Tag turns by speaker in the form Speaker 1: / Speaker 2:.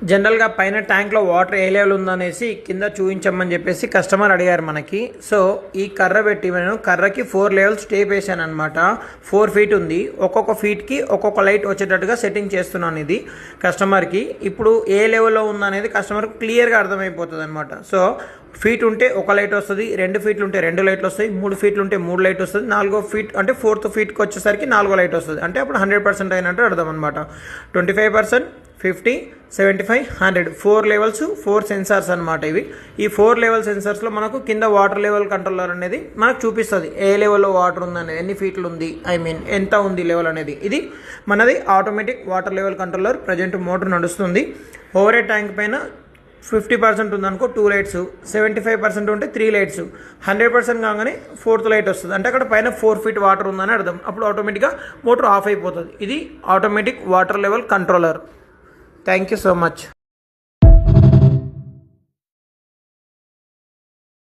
Speaker 1: జనరల్గా పైన ట్యాంక్లో వాటర్ ఏ లెవెల్ ఉందనేసి కింద చూపించమని చెప్పేసి కస్టమర్ అడిగారు మనకి. సో ఈ కర్ర పెట్టి నేను కర్రకి 4 లెవెల్స్ టేప్ వేసాను అనమాట. 4 ఫీట్ ఉంది, ఒక్కొక్క ఫీట్కి ఒక్కొక్క లైట్ వచ్చేటట్టుగా సెట్టింగ్ చేస్తున్నాను ఇది కస్టమర్కి. ఇప్పుడు ఏ లెవెల్లో ఉందనేది కస్టమర్కి క్లియర్గా అర్థమైపోతుంది అనమాట. సో ఫీట్ ఉంటే ఒక లైట్ వస్తుంది, 2 ఫీట్లు ఉంటే 2 లైట్లు వస్తాయి, 3 ఫీట్లు ఉంటే 3 లైట్ వస్తుంది, 4 ఫీట్ అంటే 4th ఫీట్కి వచ్చేసరికి 4 లైట్ వస్తుంది. అంటే అప్పుడు 100% అయినట్టు అర్థం అనమాట. 25%, 50, 75, 100 4 లెవెల్స్ 4 సెన్సార్స్ అనమాట ఇవి. ఈ 4 లెవెల్ సెన్సార్స్లో మనకు కింద వాటర్ లెవెల్ కంట్రోలర్ అనేది మనకు చూపిస్తుంది ఏ లెవెల్లో వాటర్ ఉందనేది, ఎన్ని ఫీట్లు ఉంది, ఎంత ఉంది లెవెల్ అనేది. ఇది మనది automatic water level controller. Present motor నడుస్తుంది. ఓవర్ హెడ్ ట్యాంక్ పైన 50% ఉందనుకో 2 లైట్స్, 75% ఉంటే 3 లైట్స్, 100% కాగానే 4th లైట్ వస్తుంది. అంటే అక్కడ పైన 4 ఫీట్ వాటర్ ఉందని అర్థం. అప్పుడు ఆటోమేటిక్గా మోటార్ ఆఫ్ అయిపోతుంది. ఇది automatic water level controller. Thank you so much.